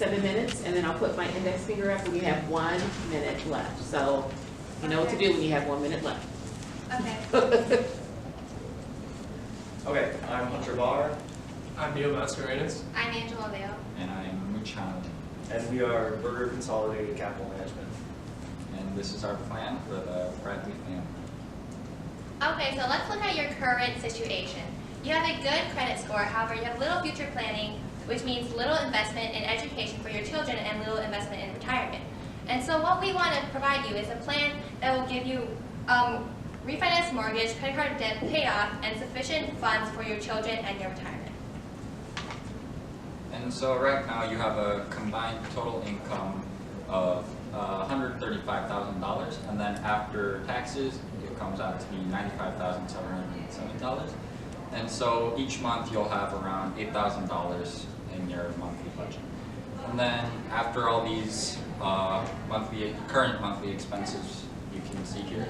7 minutes, and then I'll put my index finger up when you have 1 minute left. So you know what to do when you have 1 minute left. Okay. Okay, I'm Hunter Barr, I'm Neil Mascarenas. I'm Angela Leo. And I'm Muchan. and we are Burger Consolidated Capital Management. And this is our plan for the Bradley family. Okay, so let's look at your current situation. You have a good credit score, however, you have little future planning, which means little investment in education for your children and little investment in retirement. And so what we want to provide you is a plan that will give you refinance mortgage, credit card debt paid off, and sufficient funds for your children and your retirement. And so right now you have a combined total income of $135,000, and then after taxes it comes out to be $95,707. And so each month you'll have around $8,000 in your monthly budget. And then after all these current monthly expenses you can see here,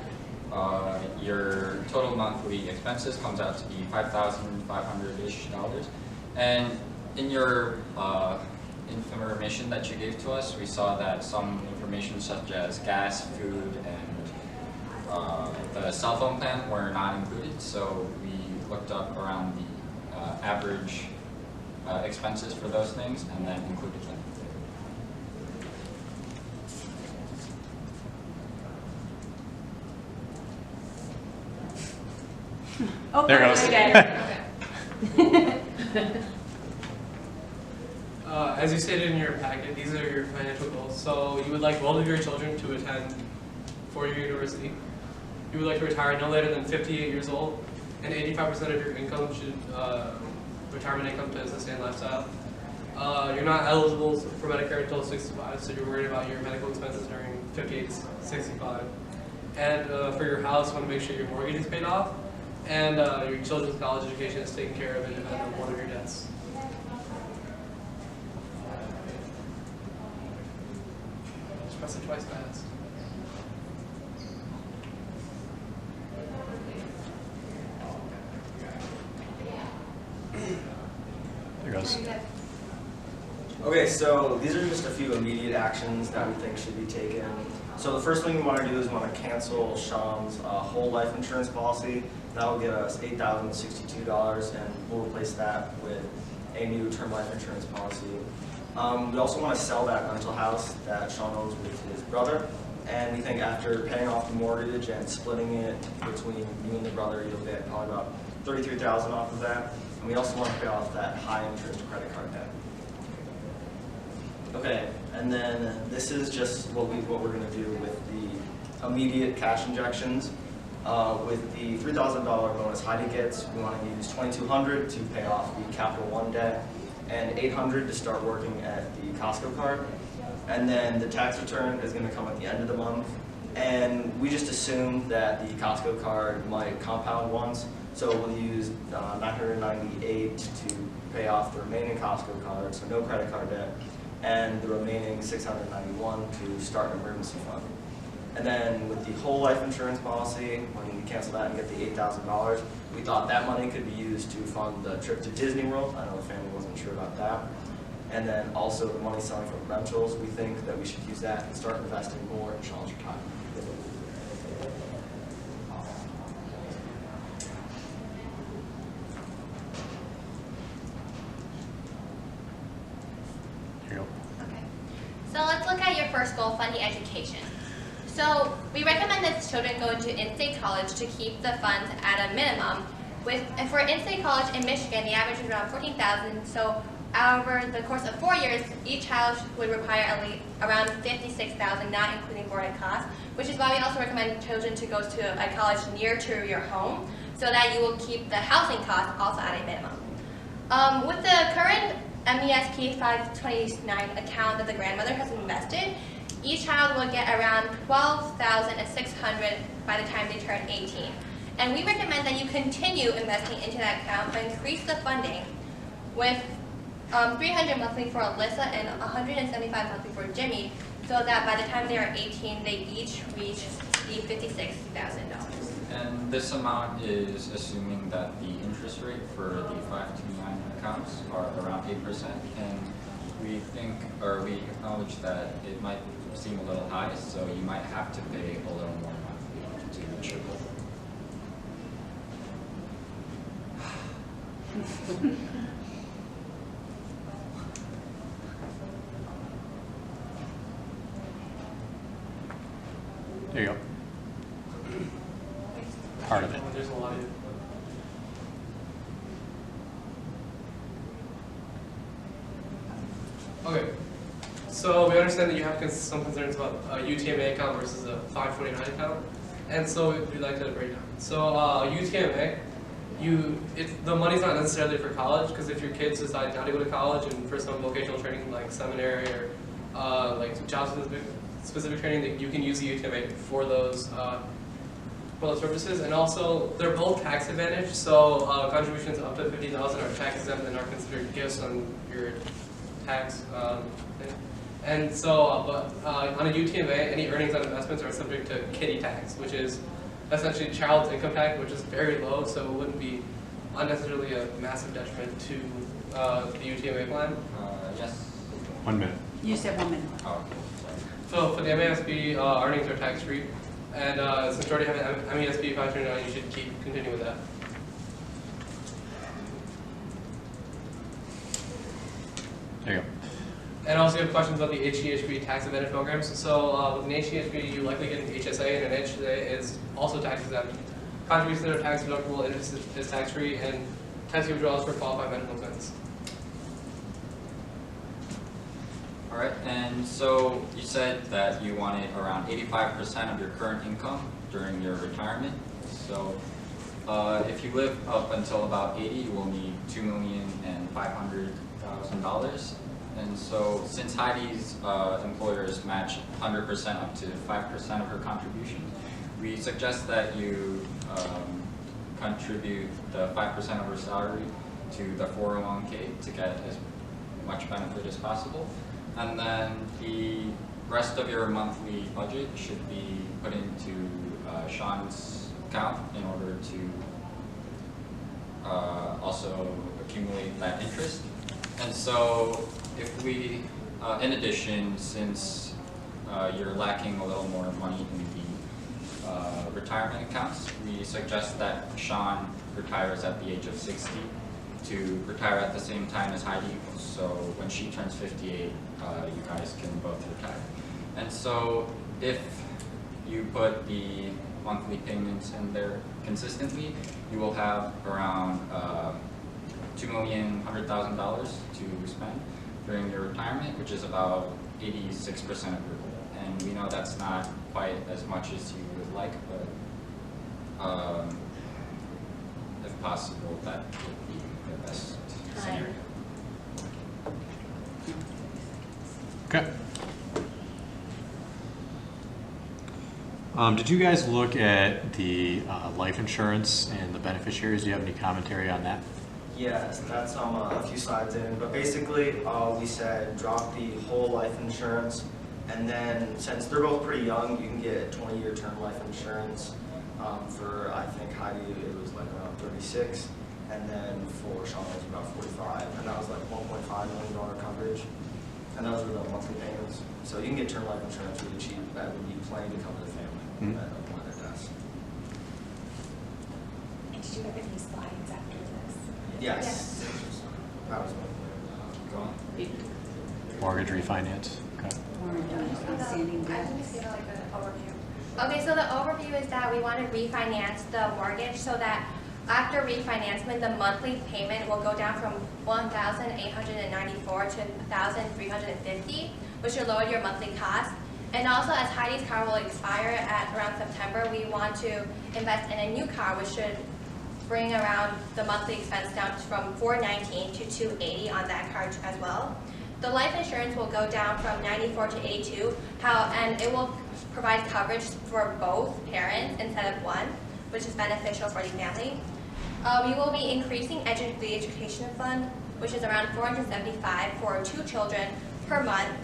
your total monthly expenses comes out to be $5,500-ish. And in your information that you gave to us, we saw that some information such as gas, food, and the cell phone plan were not included. So we looked up around the average expenses for those things and then included them. Oh, There goes. Okay. As you stated in your packet, these are your financial goals. So you would like both of your children to attend four-year university. You would like to retire no later than 58 years old, and 85% of your income should, retirement income to sustain lifestyle. You're not eligible for Medicare until 65, so you're worried about your medical expenses during 58 to 65. And for your house, you want to make sure your mortgage is paid off, and your children's college education is taken care of independent of one of your debts. Just press it twice fast. There goes. Okay, so these are just a few immediate actions that we think should be taken. So the first thing we want to do is we want to cancel Sham's whole life insurance policy. That will give us $8,062, and we'll replace that with a new term life insurance policy. We also want to sell that rental house that Sean owns with his brother, and we think after paying off the mortgage and splitting it between you and the brother, you'll get probably about $33,000 off of that. And we also want to pay off that high interest credit card debt. Okay, and then this is just what we're going to do with the immediate cash injections. With the $3,000 bonus Heidi gets, we want to use $2,200 to pay off the Capital One debt, and $800 to start working at the Costco card. And then the tax return is going to come at the end of the month. And we just assume that the Costco card might compound once, so we'll use $998 to pay off the remaining Costco card, so no credit card debt, and the remaining $691 to start an emergency fund. And then with the whole life insurance policy, when we cancel that and get the $8,000, we thought that money could be used to fund the trip to Disney World. I know the family wasn't sure about that. And then also the money selling from rentals, we think that we should use that and start investing more in Sean's retirement. Here you go. Okay. So let's look at your first goal, funding education. So we recommend that children go into in-state college to keep the funds at a minimum. For in-state college in Michigan, the average is around $14,000. So over the course of 4 years, each child would require at least around $56,000, not including boarding costs, which is why we also recommend children to go to a college near to your home, so that you will keep the housing costs also at a minimum. With the current MESP 529 account that the grandmother has invested, each child will get around $12,600 by the time they turn 18. And we recommend that you continue investing into that account, but increase the funding with $300 monthly for Alyssa and $175 monthly for Jimmy, so that by the time they are 18, they each reach the $56,000. And this amount is assuming that the interest rate for the 529 accounts are around 8%. And we think, or we acknowledge that it might seem a little high, so you might have to pay a little more monthly to reach your goal. There you go. Part of it. There's a lot of. Okay, so we understand that you have some concerns about a UTMA account versus a 529 account, and so we'd like to break down. So UTMA, the money's not necessarily for college, because if your kids decide not to go to college and for some vocational training like seminary or like job specific training, that you can use the UTMA for those purposes. And also they're both tax advantaged, so contributions up to $50,000 are tax exempt and are considered gifts on your tax thing. And so, but on a UTMA, any earnings on investments are subject to kiddie tax, which is essentially child's income tax, which is very low, so it wouldn't be unnecessarily a massive detriment to the UTMA plan. Yes? 1 minute. You said 1 minute. Oh, okay, sorry. So for the MASB, earnings are tax free, and since you already have an MASB 529, you should continue with that. There you go. And also you have questions about the HEHB tax advantage programs. So with an HEHB, you likely get an HSA, and an HSA is also tax exempt. Contributions that are tax deductible, interest is tax free, and tax withdrawals for qualified medical expenses. All right, and so you said that you wanted around 85% of your current income during your retirement. So if you live up until about 80, you will need $2,500,000. And so since Heidi's employers match 100% up to 5% of her contribution, we suggest that you contribute the 5% of her salary to the 401k to get as much benefit as possible. And then the rest of your monthly budget should be put into Sean's account in order to also accumulate that interest. And so if we, in addition, since you're lacking a little more money in the retirement accounts, we suggest that Sean retires at the age of 60 to retire at the same time as Heidi. So when she turns 58, you guys can both retire. And so if you put the monthly payments in there consistently, you will have around $2,100,000 to spend during your retirement, which is about 86% of your goal. And we know that's not quite as much as you would like, but if possible, that would be the best scenario. Okay. Did you guys look at the life insurance and the beneficiaries? Do you have any commentary on that? Yes, that's a few slides in, but basically we said drop the whole life insurance, and then since they're both pretty young, you can get 20-year term life insurance for, I think Heidi, it was like around 36, and then for Sean it was about 45, and that was like $1.5 million coverage, and those were the monthly payments. So you can get term life insurance really cheap. That would be plenty to cover the family at a point of death. And did you have any slides after this? Yes. That was one. Go on. Mortgage refinance. Okay. Or outstanding debt? Okay, so the overview is that we want to refinance the mortgage so that after refinancement, the monthly payment will go down from $1,894 to $1,350, which will lower your monthly cost. And also, as Heidi's car will expire at around September, we want to invest in a new car, which should bring around the monthly expense down from $419 to $280 on that car as well. The life insurance will go down from 94 to 82, and it will provide coverage for both parents instead of one, which is beneficial for the family. We will be increasing the education fund, which is around $475 for 2 children per month.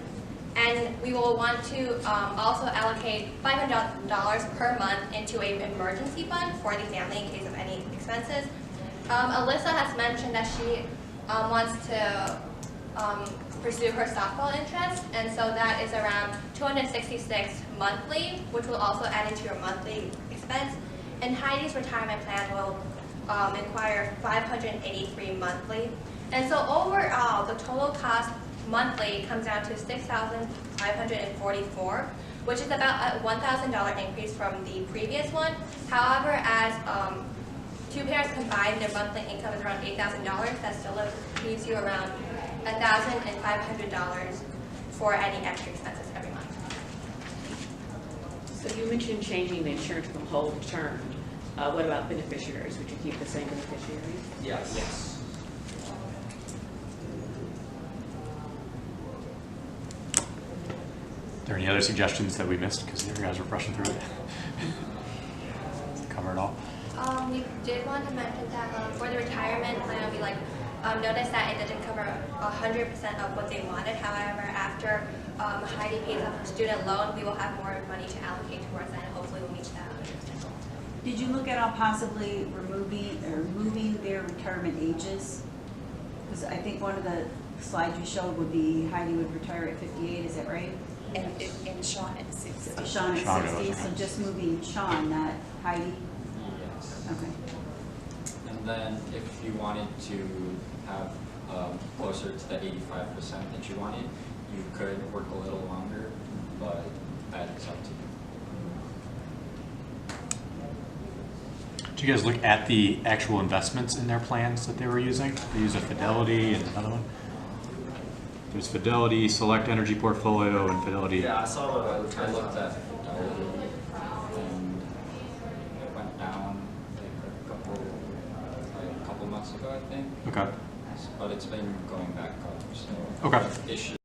And we will want to also allocate $500 per month into an emergency fund for the family in case of any expenses. Alyssa has mentioned that she wants to pursue her softball interest, and so that is around $266 monthly, which will also add into your monthly expense. And Heidi's retirement plan will require $583 monthly. And so overall, the total cost monthly comes down to $6,544, which is about a $1,000 increase from the previous one. However, as two parents combined, their monthly income is around $8,000. That still leaves you around $1,500 for any extra expenses every month. So you mentioned changing the insurance from whole to term. What about beneficiaries? Would you keep the same beneficiaries? Yes. Yes. Are there any other suggestions that we missed because you guys were rushing through it? Cover it all? We did want to mention that for the retirement plan, we noticed that it didn't cover 100% of what they wanted. However, after Heidi pays off her student loan, we will have more money to allocate towards that, and hopefully we'll reach that 100% goal. Did you look at possibly moving their retirement ages? Because I think one of the slides you showed would be Heidi would retire at 58, is that right? And Sean at 60. Sean at Sean 60, goes, so okay. just moving Sean, not Heidi? Yes. Okay. And then if you wanted to have closer to the 85% that you wanted, you could work a little longer, but that is up to you. Did you guys look at the actual investments in their plans that they were using? They use a Fidelity and another one. There's Fidelity, Select Energy Portfolio, and Fidelity. Yeah, I saw the. I looked at Fidelity and it went down like a couple months ago, I think. Okay. But it's been going back up, so. Okay. It should